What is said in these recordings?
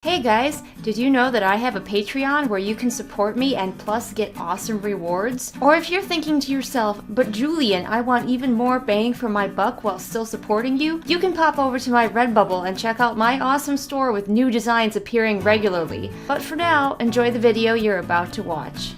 Hey guys, did you know that I have a Patreon where you can support me and plus get awesome rewards? Or if you're thinking to yourself, but Julian, I want even more bang for my buck while still supporting you, you can pop over to my Redbubble and check out my awesome store with new designs appearing regularly. But for now, enjoy the video you're about to watch.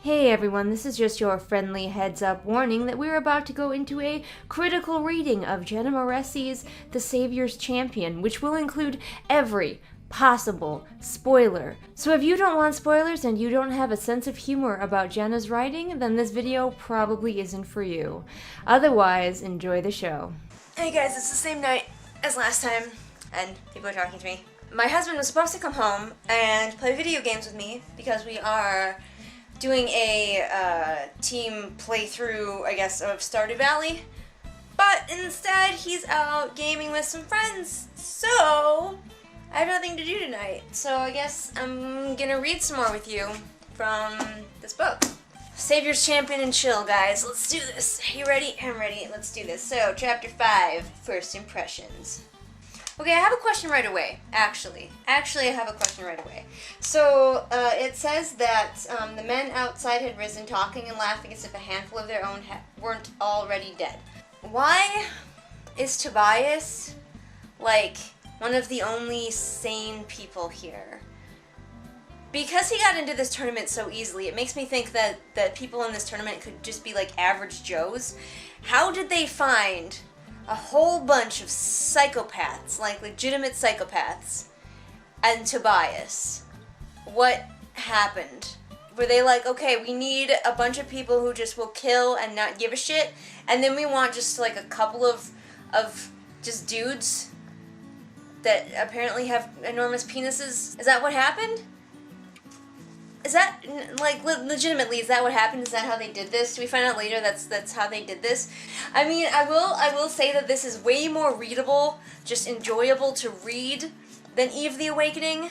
Hey everyone, this is just your friendly heads up warning that we're about to go into a critical reading of Jenna Moreci's The Savior's Champion, which will include every possible spoiler. So if you don't want spoilers and you don't have a sense of humor about Jenna's writing, then this video probably isn't for you. Otherwise, enjoy the show. Hey guys, it's the same night as last time, and people are talking to me. My husband was supposed to come home and play video games with me because we are doing a team playthrough, I guess, of Stardew Valley. But instead, he's out gaming with some friends, so I have nothing to do tonight. So I guess I'm gonna read some more with you from this book. Savior's Champion and Chill, guys. Let's do this. You ready? I'm ready. Let's do this. So, Chapter 5, First Impressions. Okay, I have a question right away, actually. I have a question right away. So, it says that the men outside had risen, talking and laughing as if a handful of their own weren't already dead. Why is Tobias, like, one of the only sane people here? Because he got into this tournament so easily, it makes me think that people in this tournament could just be, like, average Joes. How did they find a whole bunch of psychopaths, like legitimate psychopaths, and Tobias? What happened? Were they like, okay, we need a bunch of people who just will kill and not give a shit, and then we want just like a couple of just dudes that apparently have enormous penises? Is that what happened? Is that, like, legitimately, is that what happened? Is that how they did this? Do we find out later that's how they did this? I mean, I will say that this is way more readable, just enjoyable to read than Eve the Awakening,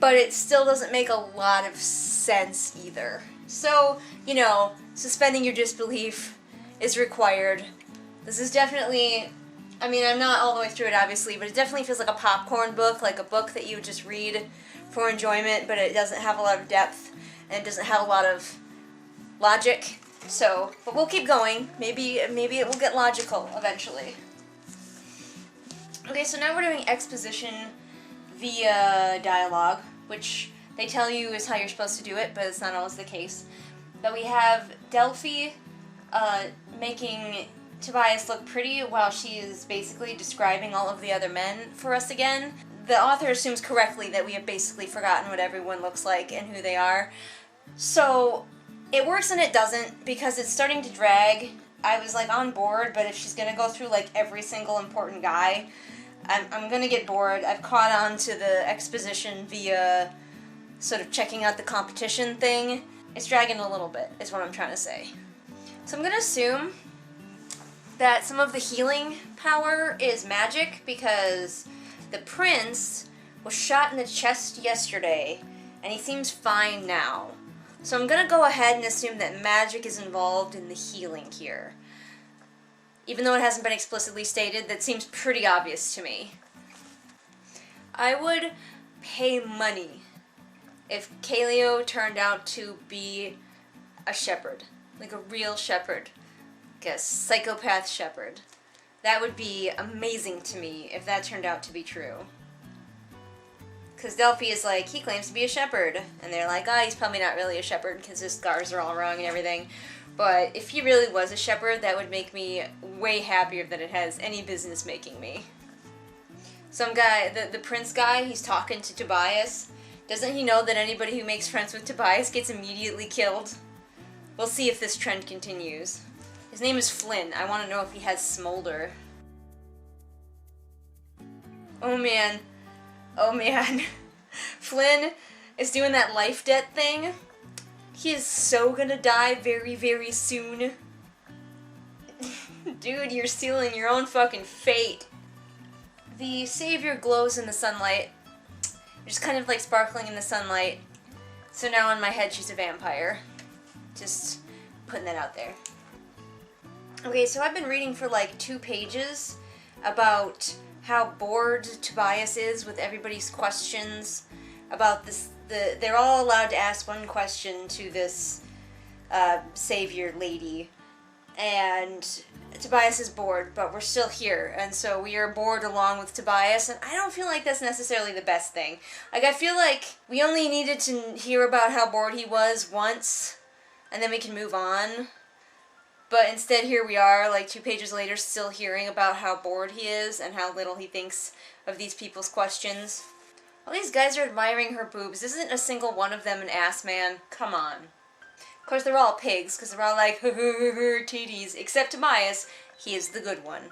but it still doesn't make a lot of sense either. So, you know, suspending your disbelief is required. This is definitely, I mean, I'm not all the way through it, obviously, but it definitely feels like a popcorn book, like a book that you would just read for enjoyment, but it doesn't have a lot of depth, and it doesn't have a lot of logic. So, but we'll keep going. Maybe it will get logical eventually. Okay, so now we're doing exposition via dialogue, which they tell you is how you're supposed to do it, but it's not always the case. But we have Delphi making Tobias look pretty while she is basically describing all of the other men for us again. The author assumes correctly that we have basically forgotten what everyone looks like and who they are. So it works and it doesn't, because it's starting to drag. I was like on board, but if she's gonna go through like every single important guy, I'm gonna get bored. I've caught on to the exposition via sort of checking out the competition thing. It's dragging a little bit, is what I'm trying to say. So I'm gonna assume that some of the healing power is magic, because the prince was shot in the chest yesterday, and he seems fine now. So I'm gonna go ahead and assume that magic is involved in the healing here. Even though it hasn't been explicitly stated, that seems pretty obvious to me. I would pay money if Kaleo turned out to be a shepherd. Like a real shepherd. Like a psychopath shepherd. That would be amazing to me if that turned out to be true. Because Delphi is like, he claims to be a shepherd. And they're like, he's probably not really a shepherd because his scars are all wrong and everything. But if he really was a shepherd, that would make me way happier than it has any business making me. Some guy, the prince guy, he's talking to Tobias. Doesn't he know that anybody who makes friends with Tobias gets immediately killed? We'll see if this trend continues. His name is Flynn. I want to know if he has smolder. Oh man. Oh man. Flynn is doing that life debt thing. He is so gonna die very, very soon. Dude, you're sealing your own fucking fate. The Savior glows in the sunlight. just kind of like sparkling in the sunlight. So now in my head she's a vampire. Just putting that out there. Okay, so I've been reading for like 2 pages about how bored Tobias is with everybody's questions about this. They're all allowed to ask one question to this savior lady, and Tobias is bored, but we're still here, and so we are bored along with Tobias, and I don't feel like that's necessarily the best thing. Like, I feel like we only needed to hear about how bored he was once, and then we can move on. But instead, here we are, like 2 pages later, still hearing about how bored he is and how little he thinks of these people's questions. All these guys are admiring her boobs. Isn't a single one of them an ass man? Come on. Of course, they're all pigs, because they're all like, titties, except Tobias. He is the good one.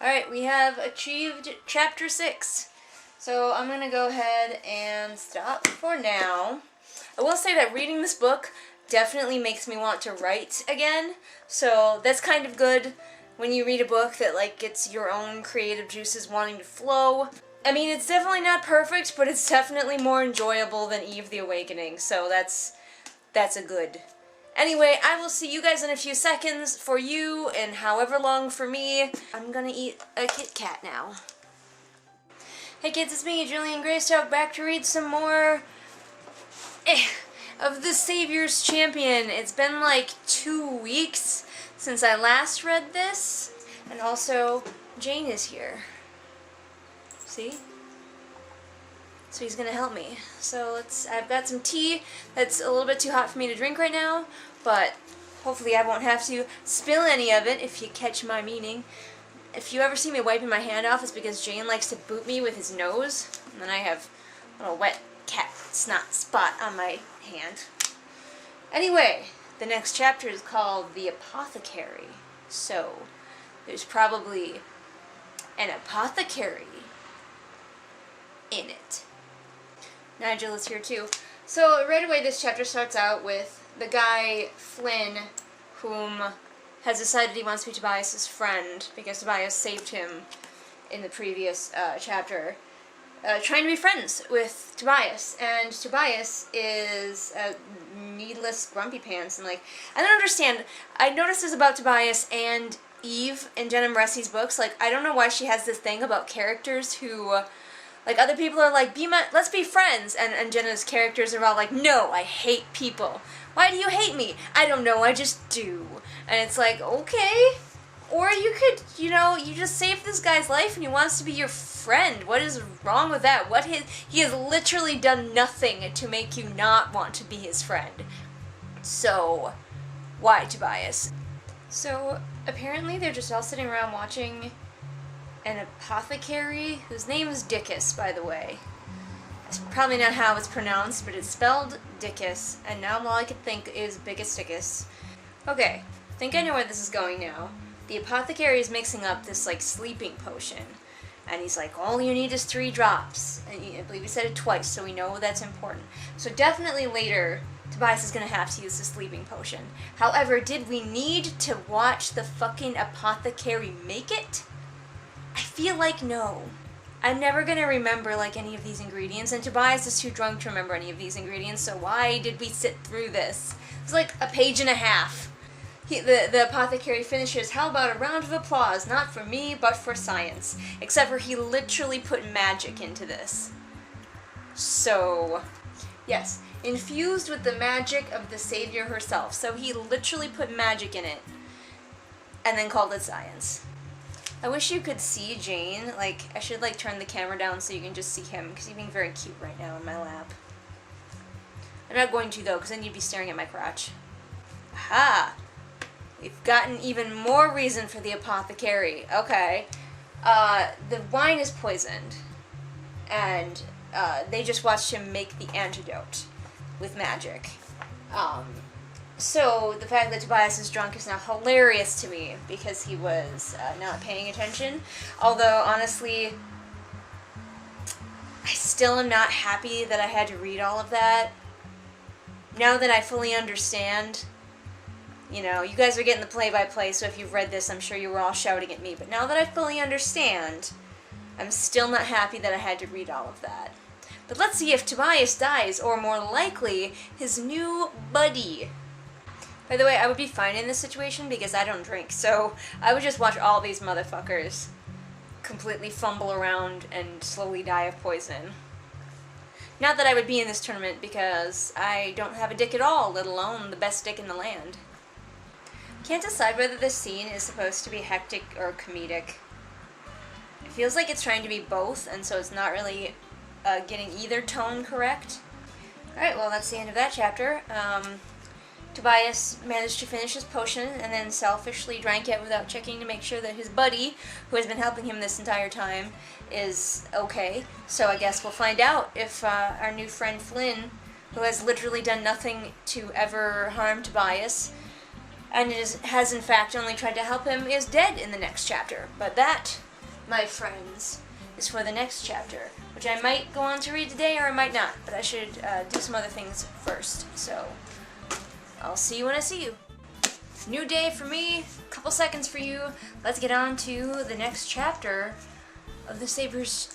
Alright, we have achieved chapter 6. So I'm going to go ahead and stop for now. I will say that reading this book definitely makes me want to write again. So that's kind of good when you read a book that like gets your own creative juices wanting to flow. I mean, it's definitely not perfect, but it's definitely more enjoyable than Eve the Awakening. So that's a good. Anyway, I will see you guys in a few seconds. For you, and however long for me, I'm gonna eat a KitKat now. Hey kids, it's me, Julian Greystoke, back to read some more of the Savior's Champion. It's been like 2 weeks since I last read this, and also Jane is here. See? So he's gonna help me. So I've got some tea that's a little bit too hot for me to drink right now, but hopefully I won't have to spill any of it, if you catch my meaning. If you ever see me wiping my hand off, it's because Jane likes to boot me with his nose, and then I have a little wet cat snot spot on my hand. Anyway, the next chapter is called The Apothecary. So, there's probably an apothecary in it. Nigel is here too. So right away this chapter starts out with the guy, Flynn, whom has decided he wants to be Tobias' friend because Tobias saved him in the previous chapter, trying to be friends with Tobias. And Tobias is a needless grumpy pants, and like, I don't understand. I noticed this about Tobias and Eve in Jenna Moreci's books. Like, I don't know why she has this thing about characters who... like, other people are like, let's be friends, and Jenna's characters are all like, no, I hate people. Why do you hate me? I don't know, I just do. And it's like, okay. Or you could, you know, you just saved this guy's life and he wants to be your friend. What is wrong with that? He has literally done nothing to make you not want to be his friend. So, why, Tobias? So, apparently they're just all sitting around watching an apothecary, whose name is Dickus, by the way. That's probably not how it's pronounced, but it's spelled Dickus, and now all I can think is Biggest Dickus. Okay, I think I know where this is going now. The apothecary is mixing up this, like, sleeping potion, and he's like, all you need is 3 drops, and I believe he said it twice, so we know that's important. So definitely later, Tobias is gonna have to use the sleeping potion. However, did we need to watch the fucking apothecary make it? I feel like no. I'm never gonna remember, like, any of these ingredients, and Tobias is too drunk to remember any of these ingredients, so why did we sit through this? It's like a page and a half. The apothecary finishes, how about a round of applause, not for me, but for science. Except for he literally put magic into this. So, yes, infused with the magic of the Savior herself. So he literally put magic in it, and then called it science. I wish you could see Jane. Like, I should, like, turn the camera down so you can just see him, because he's being very cute right now in my lap. I'm not going to, though, because then you'd be staring at my crotch. Aha! We've gotten even more reason for the apothecary. Okay. The wine is poisoned, and they just watched him make the antidote with magic. So the fact that Tobias is drunk is now hilarious to me because he was not paying attention. Although, honestly, I still am not happy that I had to read all of that. Now that I fully understand, you know, you guys are getting the play-by-play, so if you've read this, I'm sure you were all shouting at me. But now that I fully understand, I'm still not happy that I had to read all of that. But let's see if Tobias dies, or more likely, his new buddy. By the way, I would be fine in this situation because I don't drink, so I would just watch all these motherfuckers completely fumble around and slowly die of poison. Not that I would be in this tournament because I don't have a dick at all, let alone the best dick in the land. Can't decide whether this scene is supposed to be hectic or comedic. It feels like it's trying to be both, and so it's not really getting either tone correct. Alright, well that's the end of that chapter. Tobias managed to finish his potion and then selfishly drank it without checking to make sure that his buddy, who has been helping him this entire time, is okay. So I guess we'll find out if our new friend Flynn, who has literally done nothing to ever harm Tobias, and has in fact only tried to help him, is dead in the next chapter. But that, my friends, is for the next chapter, which I might go on to read today or I might not, but I should do some other things first. So I'll see you when I see you. New day for me, couple seconds for you. Let's get on to the next chapter of the Savior's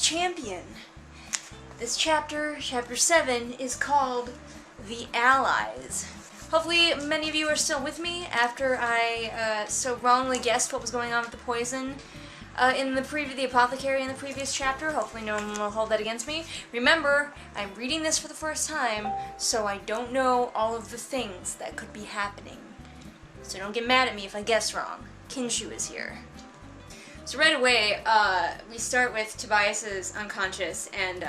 Champion. This chapter, chapter 7, is called The Allies. Hopefully many of you are still with me after I so wrongly guessed what was going on with the poison in the apothecary in the previous chapter. Hopefully no one will hold that against me. Remember, I'm reading this for the first time, so I don't know all of the things that could be happening. So don't get mad at me if I guess wrong. Kinshu is here. So right away, we start with Tobias is unconscious, and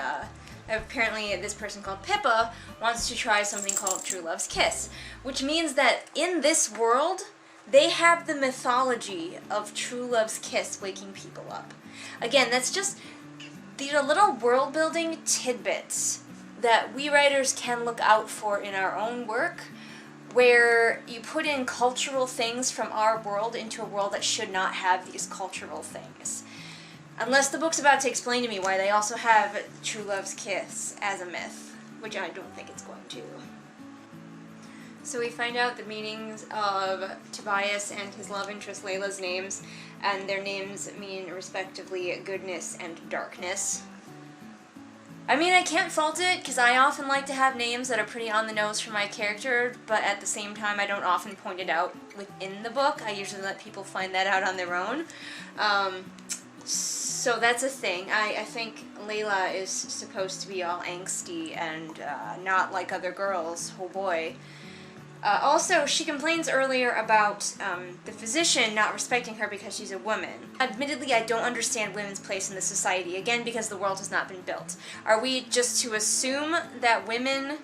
apparently this person called Pippa wants to try something called True Love's Kiss, which means that in this world, they have the mythology of True Love's Kiss waking people up. Again, these are little world-building tidbits that we writers can look out for in our own work, where you put in cultural things from our world into a world that should not have these cultural things. Unless the book's about to explain to me why they also have True Love's Kiss as a myth, which I don't think it's going to. So we find out the meanings of Tobias and his love interest Layla's names, and their names mean respectively goodness and darkness. I mean, I can't fault it, because I often like to have names that are pretty on the nose for my character, but at the same time I don't often point it out within the book. I usually let people find that out on their own. So that's a thing. I think Layla is supposed to be all angsty and not like other girls. Oh boy. Also, she complains earlier about the physician not respecting her because she's a woman. Admittedly, I don't understand women's place in the society, again because the world has not been built. Are we just to assume that women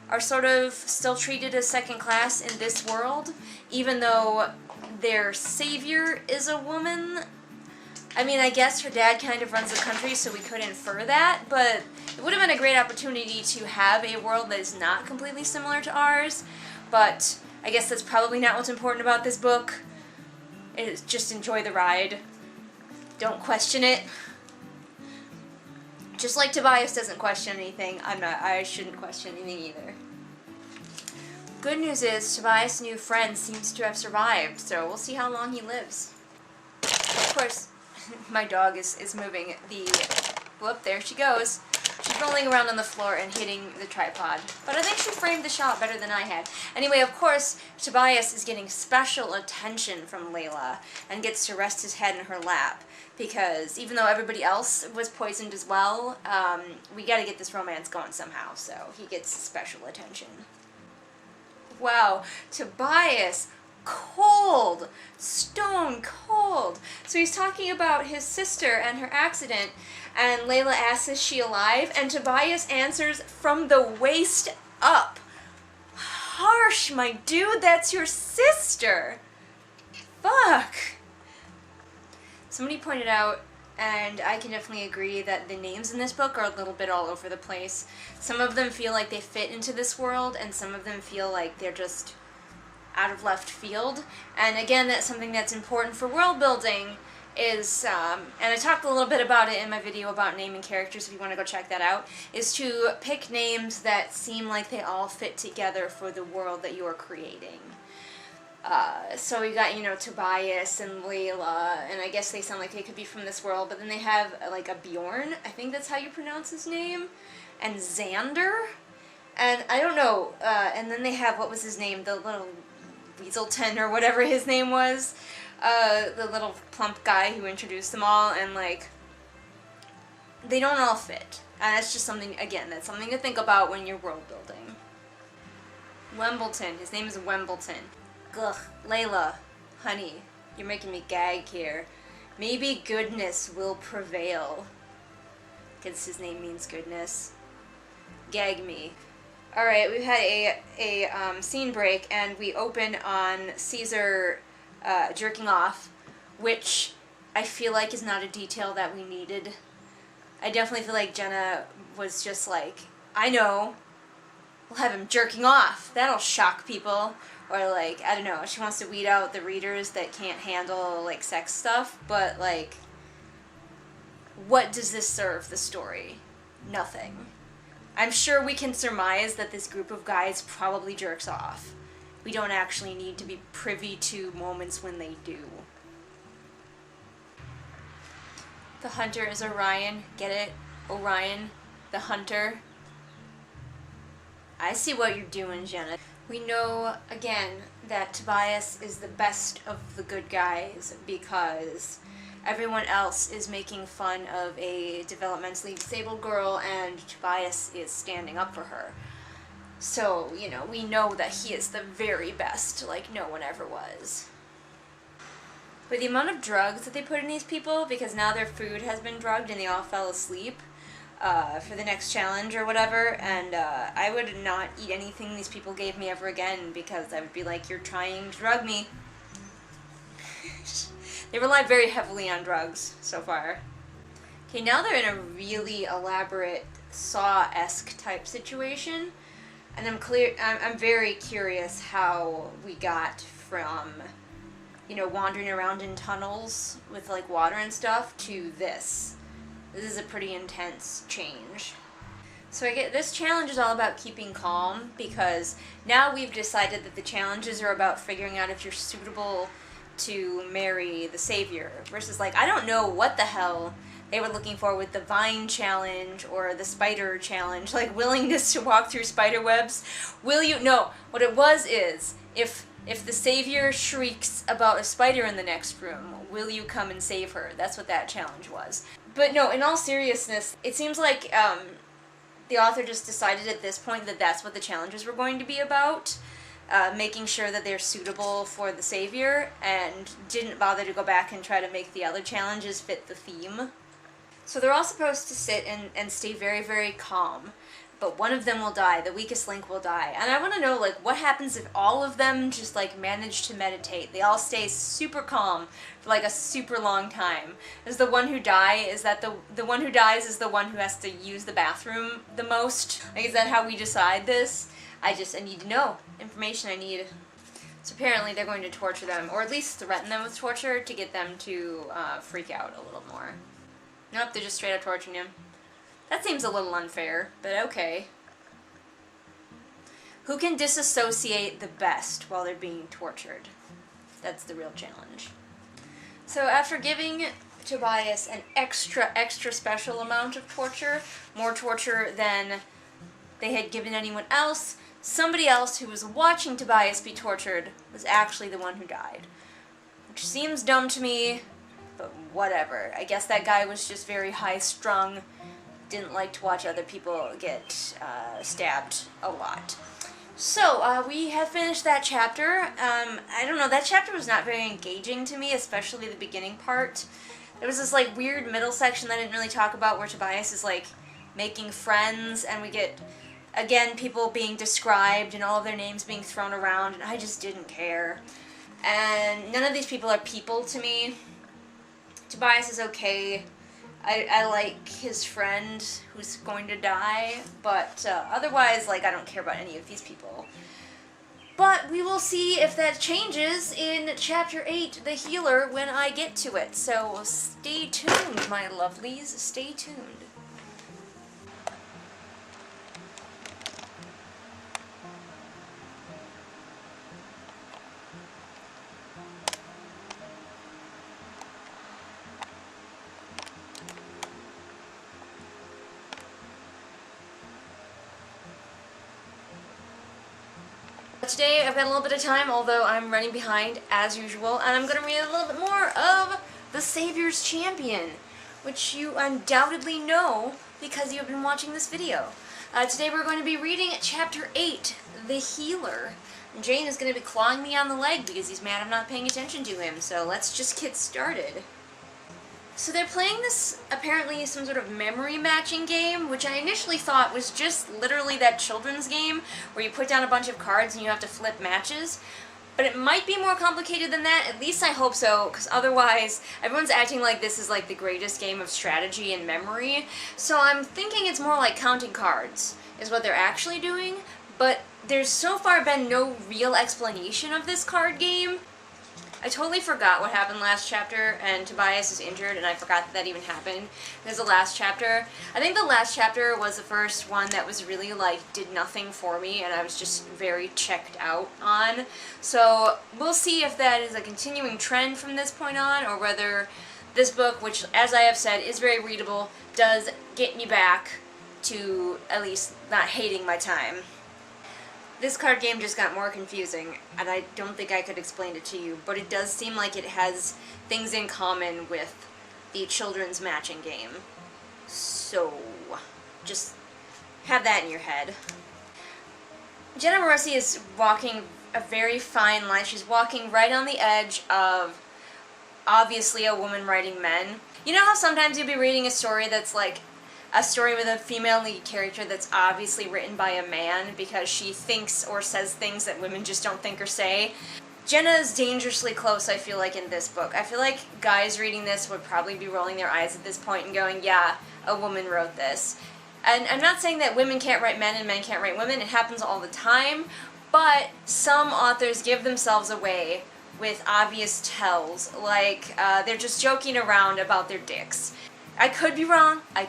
are sort of still treated as second class in this world, even though their savior is a woman? I mean, I guess her dad kind of runs the country, so we could infer that, but it would have been a great opportunity to have a world that is not completely similar to ours. But I guess that's probably not what's important about this book. Just enjoy the ride. Don't question it. Just like Tobias doesn't question anything, I shouldn't question anything either. Good news is, Tobias' new friend seems to have survived, so we'll see how long he lives. Of course, my dog is moving the... Whoop, there she goes. She's rolling around on the floor and hitting the tripod. But I think she framed the shot better than I had. Anyway, of course, Tobias is getting special attention from Layla and gets to rest his head in her lap. Because even though everybody else was poisoned as well, we gotta get this romance going somehow. So he gets special attention. Wow, Tobias... cold, stone cold. So he's talking about his sister and her accident, and Layla asks, is she alive? And Tobias answers, from the waist up. Harsh, my dude, that's your sister. Fuck. Somebody pointed out, and I can definitely agree, that the names in this book are a little bit all over the place. Some of them feel like they fit into this world, and some of them feel like they're just out of left field. And again, that's something that's important for world building is, and I talked a little bit about it in my video about naming characters if you want to go check that out, is to pick names that seem like they all fit together for the world that you are creating. So we got, you know, Tobias and Layla, and I guess they sound like they could be from this world, but then they have, like, a Bjorn, I think that's how you pronounce his name, and Xander, and I don't know, and then they have, what was his name, the little Weaselton, or whatever his name was, the little plump guy who introduced them all, and, like, they don't all fit, and that's just something, again, that's something to think about when you're world building. Wembleton, his name is Wembleton. Ugh, Layla, honey, you're making me gag here. Maybe goodness will prevail. Because his name means goodness. Gag me. Alright, we've had a scene break, and we open on Caesar jerking off, which I feel like is not a detail that we needed. I definitely feel like Jenna was just like, I know, we'll have him jerking off. That'll shock people. Or, like, I don't know, she wants to weed out the readers that can't handle, like, sex stuff, but, like, what does this serve the story? Nothing. I'm sure we can surmise that this group of guys probably jerks off. We don't actually need to be privy to moments when they do. The hunter is Orion. Get it? Orion, the hunter. I see what you're doing, Jenna. We know, again, that Tobias is the best of the good guys because everyone else is making fun of a developmentally disabled girl and Tobias is standing up for her. So, you know, we know that he is the very best, like no one ever was. But the amount of drugs that they put in these people, because now their food has been drugged and they all fell asleep, for the next challenge or whatever, and I would not eat anything these people gave me ever again because I would be like, you're trying to drug me. They rely very heavily on drugs so far. Okay, now they're in a really elaborate Saw-esque type situation, and I'm very curious how we got from, you know, wandering around in tunnels with like water and stuff to this. This is a pretty intense change. So I get this challenge is all about keeping calm because now we've decided that the challenges are about figuring out if you're suitable to marry the savior versus like I don't know what the hell they were looking for with the vine challenge or the spider challenge, like willingness to walk through spider webs. Will you? No, what it was is if the savior shrieks about a spider in the next room, will you come and save her? That's what that challenge was. But no, in all seriousness, it seems like the author just decided at this point that that's what the challenges were going to be about, making sure that they're suitable for the savior, and didn't bother to go back and try to make the other challenges fit the theme. So they're all supposed to sit and stay very, very calm. But one of them will die, the weakest link will die. And I want to know, like, what happens if all of them just, like, manage to meditate? They all stay super calm for, like, a super long time. Is the one who dies the one who dies is the one who has to use the bathroom the most? Like, is that how we decide this? I need to know. Information I need. So apparently they're going to torture them, or at least threaten them with torture to get them to freak out a little more. Nope, they're just straight up torturing him. That seems a little unfair, but okay. Who can disassociate the best while they're being tortured? That's the real challenge. So after giving Tobias an extra special amount of torture, more torture than they had given anyone else, somebody else who was watching Tobias be tortured was actually the one who died. Which seems dumb to me, but whatever. I guess that guy was just very high-strung, didn't like to watch other people get stabbed a lot. So, we have finished that chapter. I don't know, that chapter was not very engaging to me, especially the beginning part. There was this, like, weird middle section that I didn't really talk about where Tobias is, like, making friends, and we get, again, people being described and all of their names being thrown around, and I just didn't care. And none of these people are people to me. Tobias is okay. I like his friend who's going to die, but otherwise, like, I don't care about any of these people. But we will see if that changes in Chapter 8, The Healer, when I get to it. So stay tuned, my lovelies. Stay tuned. Today I've got a little bit of time, although I'm running behind as usual, and I'm going to read a little bit more of The Savior's Champion, which you undoubtedly know because you've been watching this video. Today we're going to be reading Chapter 8, The Healer. Jane is going to be clawing me on the leg because he's mad I'm not paying attention to him, so let's just get started. So they're playing this, apparently some sort of memory matching game, which I initially thought was just literally that children's game where you put down a bunch of cards and you have to flip matches. But it might be more complicated than that, at least I hope so, because otherwise everyone's acting like this is like the greatest game of strategy and memory. So I'm thinking it's more like counting cards, is what they're actually doing, but there's so far been no real explanation of this card game. I totally forgot what happened last chapter, and Tobias is injured, and I forgot that even happened. There's the last chapter. I think the last chapter was the first one that was really, like, did nothing for me, and I was just very checked out on. So, we'll see if that is a continuing trend from this point on, or whether this book, which, as I have said, is very readable, does get me back to at least not hating my time. This card game just got more confusing, and I don't think I could explain it to you, but it does seem like it has things in common with the children's matching game. So, just have that in your head. Jenna Moreci is walking a very fine line. She's walking right on the edge of, obviously, a woman writing men. You know how sometimes you'll be reading a story that's like, a story with a female lead character that's obviously written by a man because she thinks or says things that women just don't think or say. Jenna is dangerously close, I feel like, in this book. I feel like guys reading this would probably be rolling their eyes at this point and going, yeah, a woman wrote this. And I'm not saying that women can't write men and men can't write women. It happens all the time. But some authors give themselves away with obvious tells, like they're just joking around about their dicks. I could be wrong. I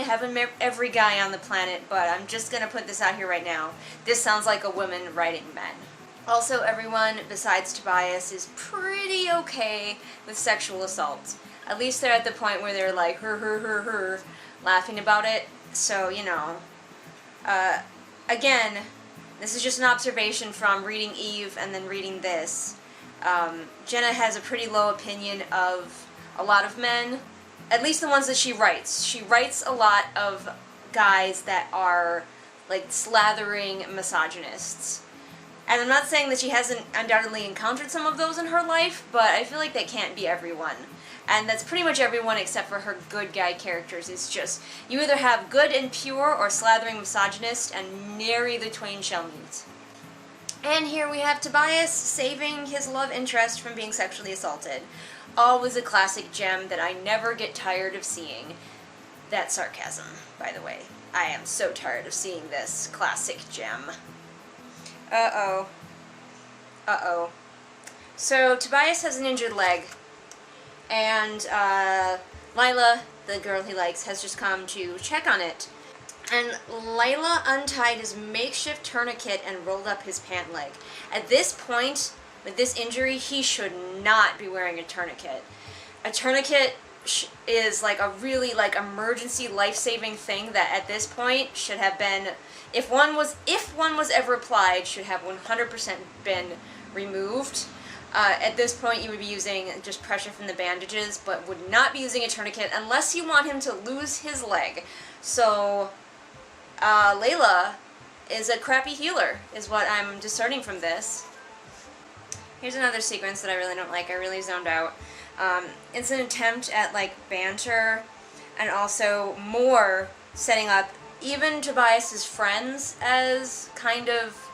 haven't met every guy on the planet, but I'm just gonna put this out here right now. This sounds like a woman writing men. Also, everyone besides Tobias is pretty okay with sexual assault. At least they're at the point where they're like, her, laughing about it. So, you know. Again, this is just an observation from reading Eve and then reading this. Jenna has a pretty low opinion of a lot of men. At least the ones that she writes. She writes a lot of guys that are, like, slathering misogynists. And I'm not saying that she hasn't undoubtedly encountered some of those in her life, but I feel like that can't be everyone. And that's pretty much everyone except for her good guy characters. It's just, you either have good and pure or slathering misogynist, and nary the twain shall meet. And here we have Tobias saving his love interest from being sexually assaulted. Always a classic gem that I never get tired of seeing. That's sarcasm, by the way. I am so tired of seeing this classic gem. Uh-oh. Uh-oh. So, Tobias has an injured leg, and Lila, the girl he likes, has just come to check on it. And Lila untied his makeshift tourniquet and rolled up his pant leg. At this point, with this injury, he should not be wearing a tourniquet. A tourniquet is like a really like emergency life-saving thing that at this point should have been, if one was ever applied, should have 100% been removed. At this point, you would be using just pressure from the bandages, but would not be using a tourniquet unless you want him to lose his leg. So, Layla is a crappy healer, is what I'm discerning from this. Here's another sequence that I really don't like. I really zoned out. It's an attempt at, like, banter, and also more setting up even Tobias's friends as kind of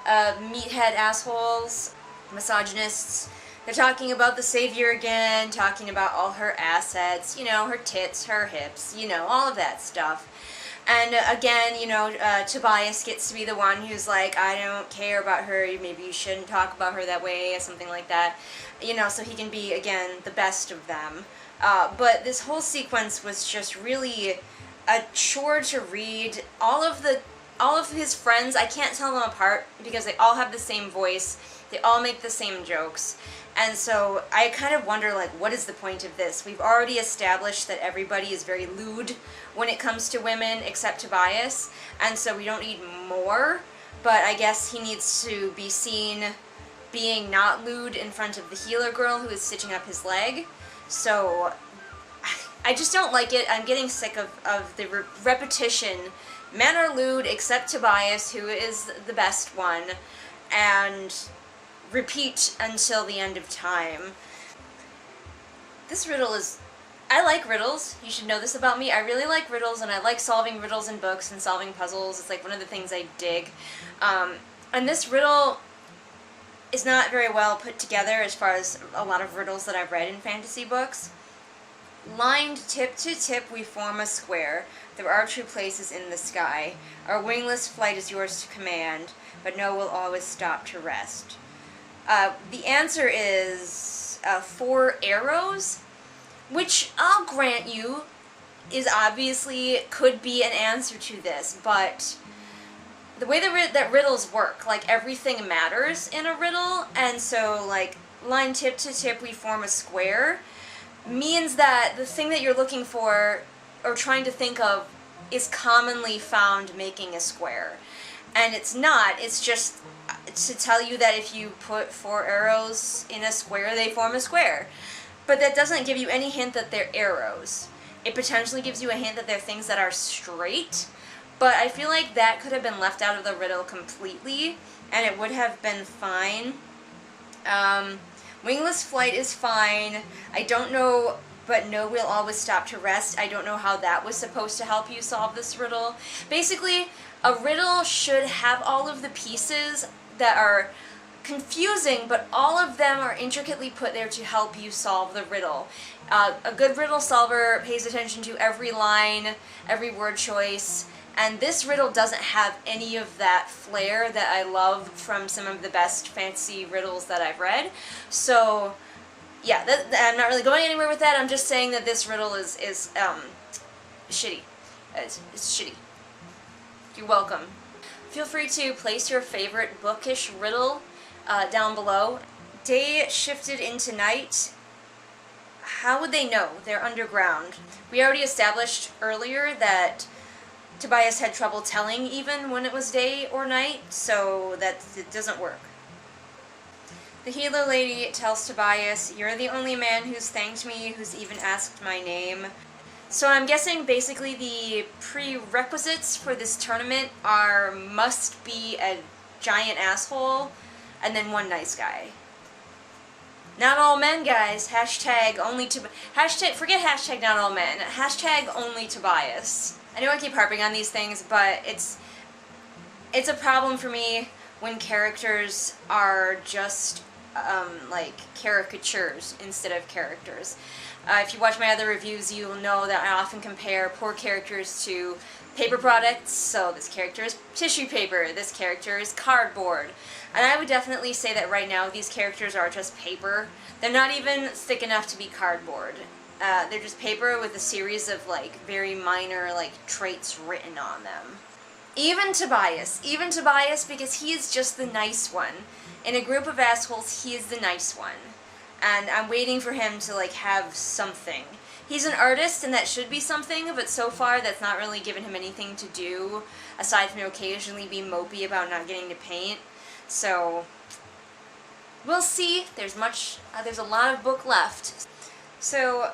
meathead assholes, misogynists. They're talking about the savior again, talking about all her assets, you know, her tits, her hips, you know, all of that stuff. And again, you know, Tobias gets to be the one who's like, I don't care about her, maybe you shouldn't talk about her that way, or something like that. You know, so he can be, again, the best of them. But this whole sequence was just really a chore to read. All of his friends, I can't tell them apart because they all have the same voice. They all make the same jokes. And so I kind of wonder, like, what is the point of this? We've already established that everybody is very lewd when it comes to women except Tobias, and so we don't need more. but I guess he needs to be seen being not lewd in front of the healer girl who is stitching up his leg. So I just don't like it. I'm getting sick of the repetition. Men are lewd except Tobias, who is the best one, and repeat until the end of time. This riddle is... I like riddles. You should know this about me. I really like riddles, and I like solving riddles in books and solving puzzles. It's like one of the things I dig. And this riddle is not very well put together as far as a lot of riddles that I've read in fantasy books. Lined tip to tip we form a square. There are true places in the sky. Our wingless flight is yours to command, but no will always stop to rest. The answer is 4 arrows, which I'll grant you is obviously could be an answer to this, but the way that riddles work, like everything matters in a riddle, and so like line tip to tip we form a square means that the thing that you're looking for or trying to think of is commonly found making a square. And it's not, it's just to tell you that if you put 4 arrows in a square, they form a square. But that doesn't give you any hint that they're arrows. It potentially gives you a hint that they're things that are straight, but I feel like that could have been left out of the riddle completely, and it would have been fine. Wingless flight is fine. I don't know, but no will always stop to rest. I don't know how that was supposed to help you solve this riddle. Basically, a riddle should have all of the pieces that are confusing, but all of them are intricately put there to help you solve the riddle. A good riddle solver pays attention to every line, every word choice, and this riddle doesn't have any of that flair that I love from some of the best fantasy riddles that I've read. So, yeah, I'm not really going anywhere with that. I'm just saying that this riddle is shitty. It's shitty. You're welcome. Feel free to place your favorite bookish riddle down below. Day shifted into night. How would they know? They're underground. We already established earlier that Tobias had trouble telling even when it was day or night, so that it doesn't work. The healer lady tells Tobias, "You're the only man who's thanked me, who's even asked my name." So I'm guessing basically the prerequisites for this tournament must be a giant asshole and then one nice guy. Not all men, guys. Hashtag forget hashtag not all men. Hashtag only Tobias. I know I keep harping on these things, but it's a problem for me when characters are just like caricatures instead of characters. If you watch my other reviews, you'll know that I often compare poor characters to paper products. So this character is tissue paper, this character is cardboard. And I would definitely say that right now these characters are just paper. They're not even thick enough to be cardboard. They're just paper with a series of like very minor like traits written on them. Even Tobias because he is just the nice one. In a group of assholes, he is the nice one. And I'm waiting for him to like have something. He's an artist and that should be something, but so far that's not really given him anything to do aside from occasionally be mopey about not getting to paint. So we'll see. There's a lot of book left. So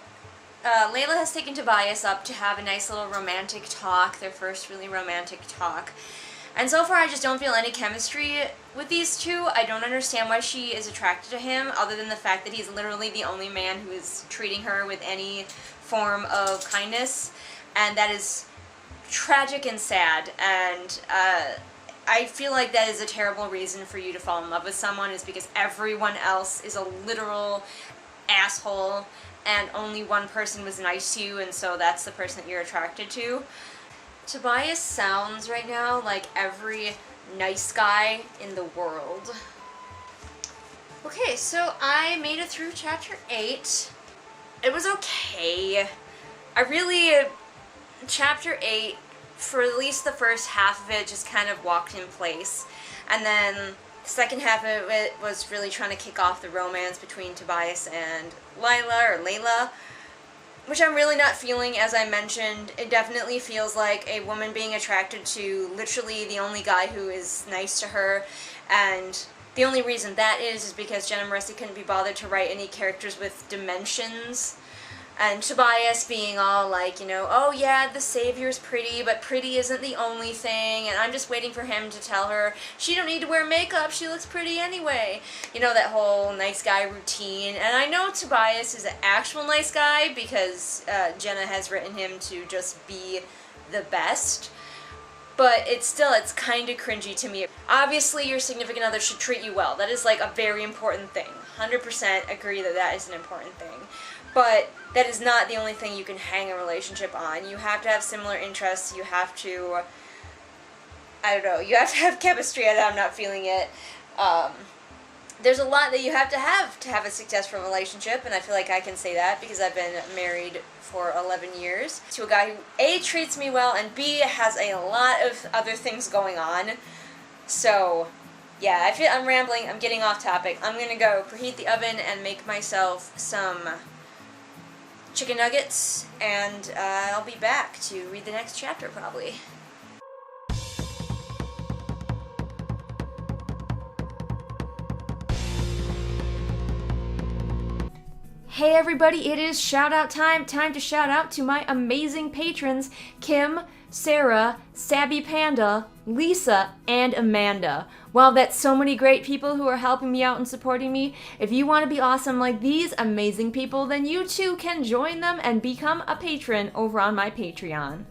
Layla has taken Tobias up to have a nice little romantic talk, their first really romantic talk. And so far I just don't feel any chemistry with these two. I don't understand why she is attracted to him, other than the fact that he's literally the only man who is treating her with any form of kindness. And that is tragic and sad, and I feel like that is a terrible reason for you to fall in love with someone, is because everyone else is a literal asshole and only one person was nice to you, and so that's the person that you're attracted to. Tobias sounds right now like every nice guy in the world. Okay, so I made it through chapter 8. It was okay. Chapter 8, for at least the first half of it, just kind of walked in place. And then the second half of it was really trying to kick off the romance between Tobias and Layla, which I'm really not feeling. As I mentioned, it definitely feels like a woman being attracted to literally the only guy who is nice to her, and the only reason that is because Jenna Moreci couldn't be bothered to write any characters with dimensions. And Tobias being all like, you know, oh yeah, the savior's pretty, but pretty isn't the only thing, and I'm just waiting for him to tell her she don't need to wear makeup, she looks pretty anyway. You know, that whole nice guy routine. And I know Tobias is an actual nice guy because Jenna has written him to just be the best. But it's kind of cringy to me. Obviously, your significant other should treat you well. That is like a very important thing. 100% agree that that is an important thing. But that is not the only thing you can hang a relationship on. You have to have similar interests. You have to, I don't know, you have to have chemistry, and I'm not feeling it. There's a lot that you have to have a successful relationship, and I feel like I can say that because I've been married for 11 years to a guy who A, treats me well, and B, has a lot of other things going on. So, yeah, I feel I'm rambling, I'm getting off topic. I'm gonna go preheat the oven and make myself some chicken nuggets, and I'll be back to read the next chapter probably. Hey everybody, it is shout out time. Time to shout out to my amazing patrons, Kim, Sarah, Sabby Panda, Lisa, and Amanda. Wow, that's so many great people who are helping me out and supporting me. If you want to be awesome like these amazing people, then you too can join them and become a patron over on my Patreon.